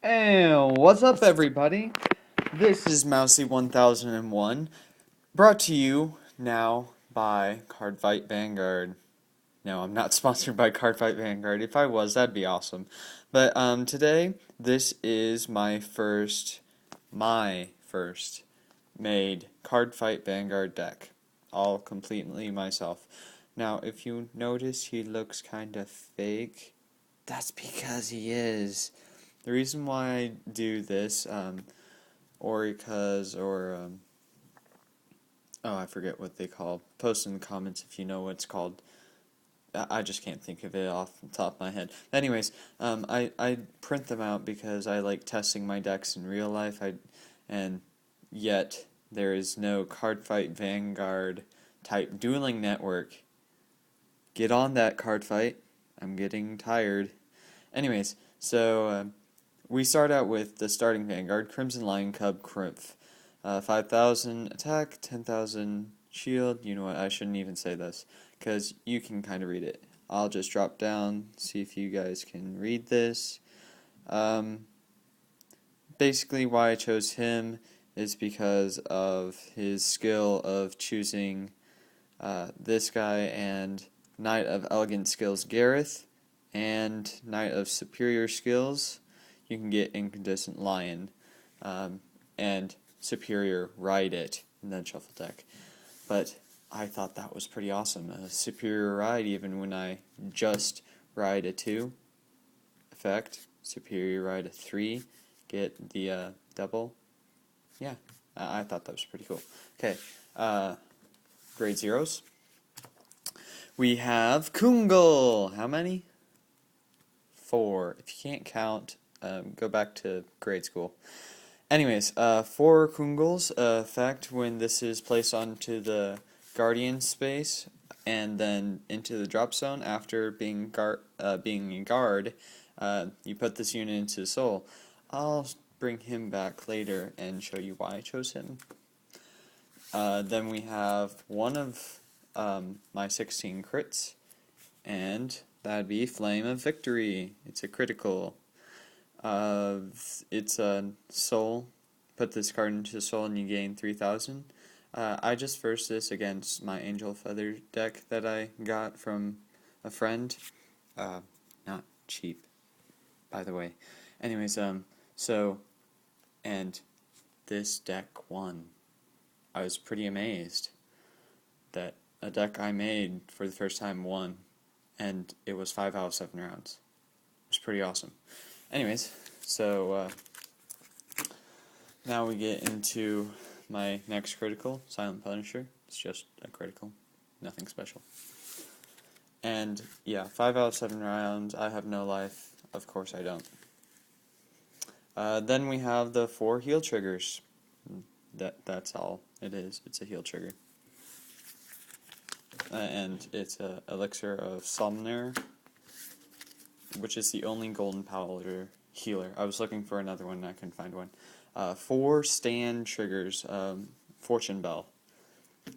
And what's up, everybody? This is Mousy 1001, brought to you now by Cardfight Vanguard. No, I'm not sponsored by Cardfight Vanguard. If I was, that'd be awesome. But today, this is my first made Cardfight Vanguard deck, all completely myself. Now, if you notice, he looks kind of fake. That's because he is. The reason why I do this, oh, I forget what they call. Post in the comments if you know what it's called. I just can't think of it off the top of my head. Anyways, I print them out because I like testing my decks in real life. And yet there is no Cardfight Vanguard type dueling network. Get on that, Cardfight. I'm getting tired. Anyways, so we start out with the starting Vanguard, Crimson Lion Cub Crimph. 5,000 attack, 10,000 shield. You know what, I shouldn't even say this, because you can kind of read it. I'll just drop down, see if you guys can read this. Basically, why I chose him is because of his skill of choosing this guy and Knight of Elegant Skills Gareth and Knight of Superior Skills. You can get Incandescent Lion and Superior Ride It and then shuffle deck. But I thought that was pretty awesome. A Superior Ride, even when I just ride a 2 effect. Superior Ride a 3, get the double. Yeah, I thought that was pretty cool. Okay, grade zeros. We have Kungal. How many? 4. If you can't count, go back to grade school. Anyways, 4 Kungals effect when this is placed onto the Guardian space and then into the drop zone after being a guard. You put this unit into the soul. I'll bring him back later and show you why I chose him. Then we have one of my 16 crits, and that'd be Flame of Victory. It's a critical. It's a soul. Put this card into soul and you gain 3,000. I just versed this against my Angel Feather deck that I got from a friend. Not cheap, by the way. Anyways, and this deck won. I was pretty amazed that a deck I made for the first time won, and it was 5 out of 7 rounds. It was pretty awesome. Anyways, so now we get into my next critical, Silent Punisher. It's just a critical, nothing special. And yeah, 5 out of 7 rounds, I have no life. Of course I don't. Then we have the 4 heal triggers. That's all it is. It's a heal trigger. And it's a Elixir of Somner, which is the only golden powder healer. I was looking for another one and I couldn't find one. 4 stand triggers, Fortune Bell.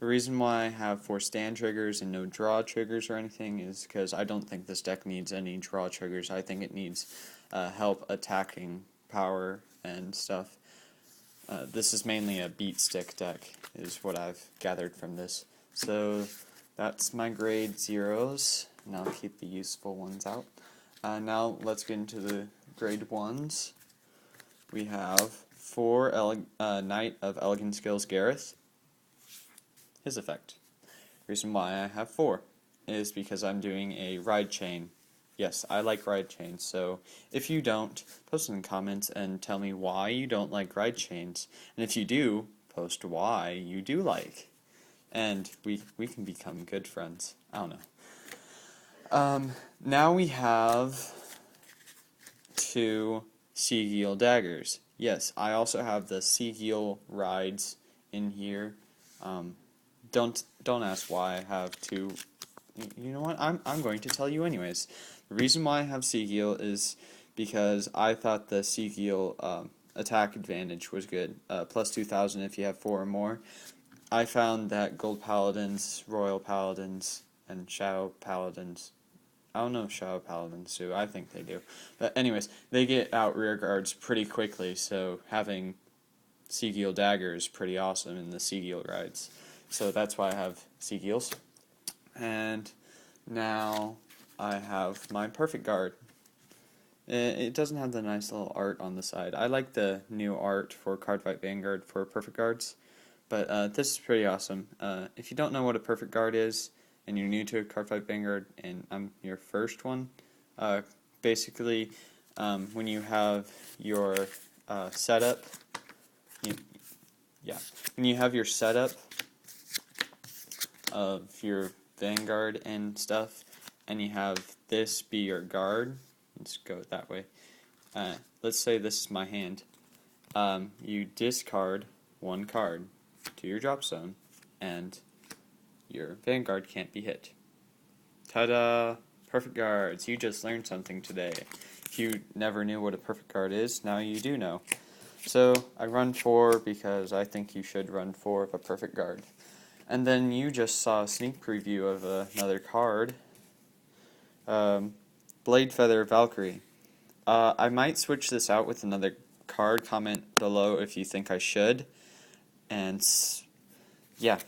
The reason why I have 4 stand triggers and no draw triggers or anything is because I don't think this deck needs any draw triggers. I think it needs help attacking power and stuff. This is mainly a beat stick deck, is what I've gathered from this. So that's my grade zeros, and I'll keep the useful ones out. Now let's get into the grade 1s. We have 4 Knight of Elegant Skills Gareth. His effect. Reason why I have 4 is because I'm doing a ride chain. Yes, I like ride chains, so if you don't, post in the comments and tell me why you don't like ride chains. And if you do, post why you do like. And we can become good friends. I don't know. Now we have 2 Seagull daggers. Yes, I also have the Seagull rides in here. Don't ask why I have 2. You know what? I'm going to tell you anyways. The reason why I have Seagull is because I thought the Seagull attack advantage was good. Plus 2,000 if you have 4 or more. I found that Gold Paladins, Royal Paladins, and Shadow Paladins I don't know if Shadow Paladins do. I think they do. But anyways, they get out rear guards pretty quickly, so having Seagull Dagger is pretty awesome in the Seagull rides. So that's why I have Seagulls. And now I have my Perfect Guard. It doesn't have the nice little art on the side. I like the new art for Cardfight Vanguard for Perfect Guards, but this is pretty awesome. If you don't know what a Perfect Guard is, and you're new to Cardfight Vanguard, and I'm your first one, basically, when you have your setup, when you have your setup of your Vanguard and stuff, and you have this be your guard. Let's go that way. Let's say this is my hand. You discard one card to your drop zone, and your Vanguard can't be hit. Ta-da! Perfect Guards. You just learned something today. If you never knew what a Perfect Guard is, now you do know. So I run 4 because I think you should run 4 of a Perfect Guard. And then you just saw a sneak preview of another card. Blade Feather Valkyrie. I might switch this out with another card. Comment below if you think I should. And yeah,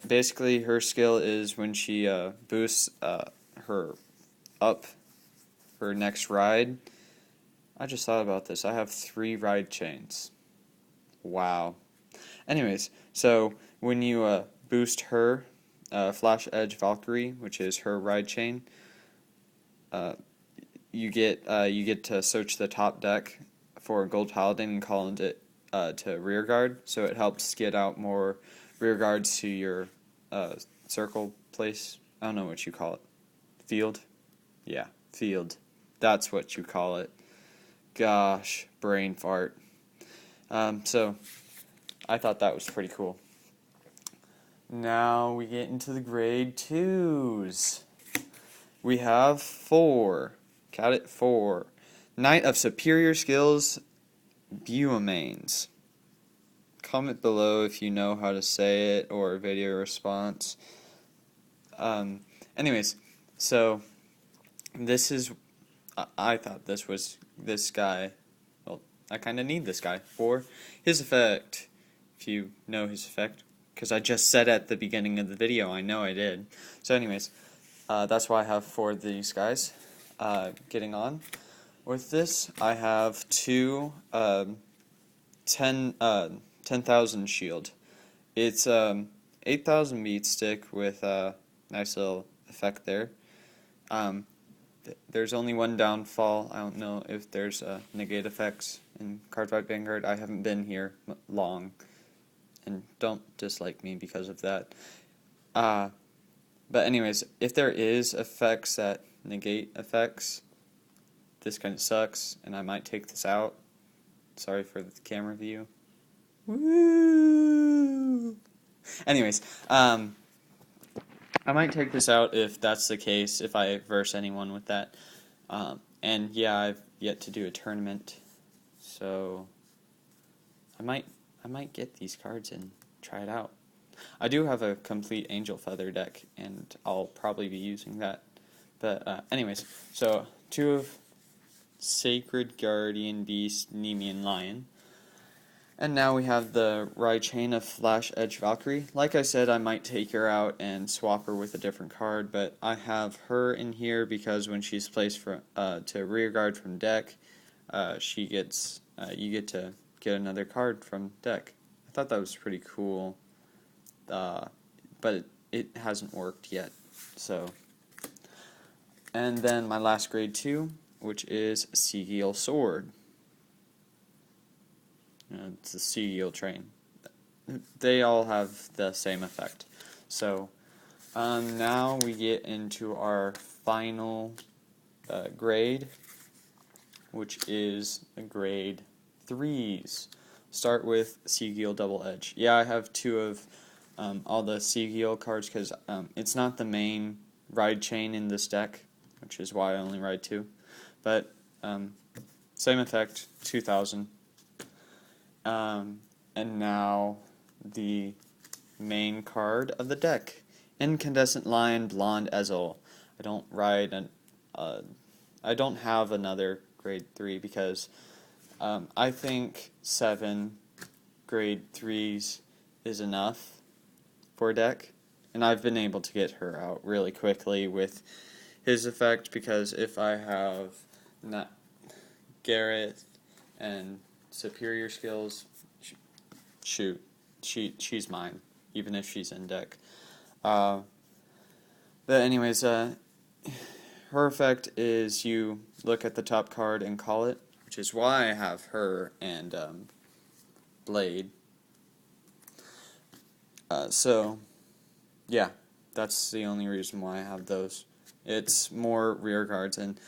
basically her skill is when she boosts her next ride. I just thought about this. I have 3 ride chains. Wow. Anyways, so when you boost her Flash Edge Valkyrie, which is her ride chain, you get to search the top deck for Gold Paladin and call it to rear guard, so it helps get out more rear guards to your circle place. I don't know what you call it. Field? Yeah, field. That's what you call it. Gosh, brain fart. So I thought that was pretty cool. Now we get into the grade 2s. We have 4. Count it, 4. Knight of Superior Skills, Buamanes. Comment below if you know how to say it or video response. Anyways, so this is, I thought this guy, well, I kind of need this guy for his effect. If you know his effect, because I just said at the beginning of the video, I know I did. So anyways, that's why I have 4 of these guys. Getting on with this, I have 2 10,000 shield. It's 8,000 beat stick with a nice little effect there. There's only one downfall. I don't know if there's negate effects in Cardfight Vanguard. I haven't been here long, and don't dislike me because of that. But anyways, if there is effects that negate effects, this kind of sucks, and I might take this out. Sorry for the camera view. Woo! Anyways, I might take this out if that's the case, if I verse anyone with that. And yeah, I've yet to do a tournament, so I might get these cards and try it out. I do have a complete Angel Feather deck, and I'll probably be using that. But anyways, so 2 of Sacred Guardian Beast, Nemean Lion. And now we have the ride chain of Flash Edge Valkyrie. Like I said, I might take her out and swap her with a different card, but I have her in here because when she's placed to rear guard from deck, you get to get another card from deck. I thought that was pretty cool, but it hasn't worked yet. So, and then my last grade 2, which is Seagull Sword. It's a Seagull train. They all have the same effect. So now we get into our final grade, which is grade 3s. Start with Seagull Double Edge. Yeah, I have 2 of all the Seagull cards because it's not the main ride chain in this deck, which is why I only ride 2. But same effect, 2,000. And now the main card of the deck, Incandescent Lion Blonde Ezel. I don't ride I don't have another grade 3 because I think 7 grade 3s is enough for a deck, and I've been able to get her out really quickly with his effect, because if I have not Gareth and superior skills, shoot, she's mine, even if she's in deck. But anyways, her effect is you look at the top card and call it, which is why I have her and Blade. So, yeah, that's the only reason why I have those. It's more rear guards, and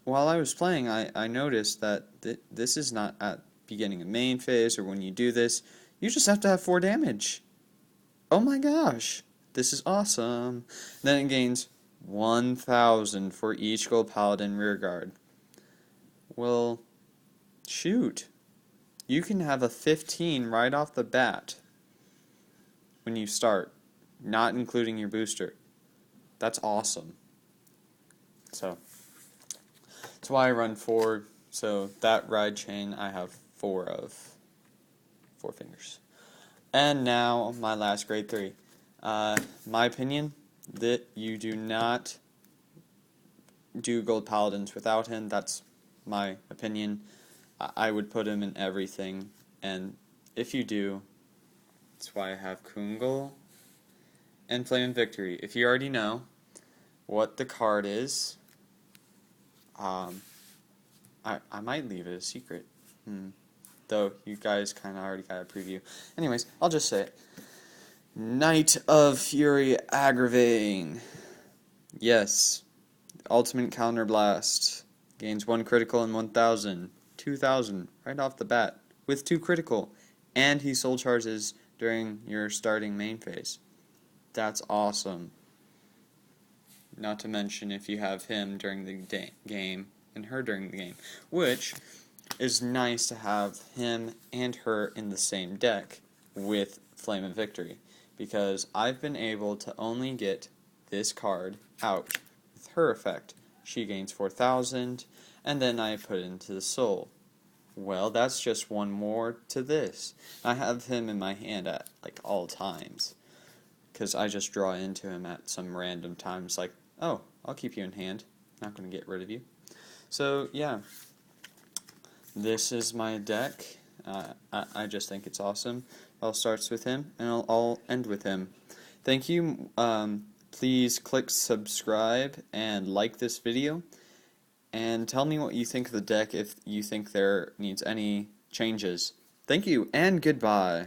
while I was playing, I noticed that this is not at beginning of main phase or when you do this. You just have to have 4 damage. Oh my gosh, this is awesome. Then it gains 1,000 for each gold paladin rear guard. Well, shoot. You can have a 15 right off the bat when you start, not including your booster. That's awesome. So, that's why I run 4. So that ride chain I have 4 of. 4 fingers. And now my last grade 3. My opinion, that you do not do gold paladins without him. That's my opinion. I would put him in everything, and if you do, that's why I have Kungal and Flame and Victory. If you already know what the card is, I might leave it a secret. Though you guys kind of already got a preview. Anyways, I'll just say it. Knight of Fury Aggravating. Yes. Ultimate Counter Blast. Gains 1 critical and 1,000. 2,000 right off the bat with 2 critical. And he soul charges during your starting main phase. That's awesome. Not to mention if you have him during the game and her during the game. Which is nice to have him and her in the same deck with Flame of Victory, because I've been able to only get this card out with her effect. She gains 4,000, and then I put it into the soul. Well, that's just one more to this. I have him in my hand at like all times, because I just draw into him at some random times, like, oh, I'll keep you in hand, not going to get rid of you. So, yeah. This is my deck. I just think it's awesome. I'll start with him, and I'll end with him. Thank you. Please click subscribe and like this video. And tell me what you think of the deck if you think there needs any changes. Thank you, and goodbye.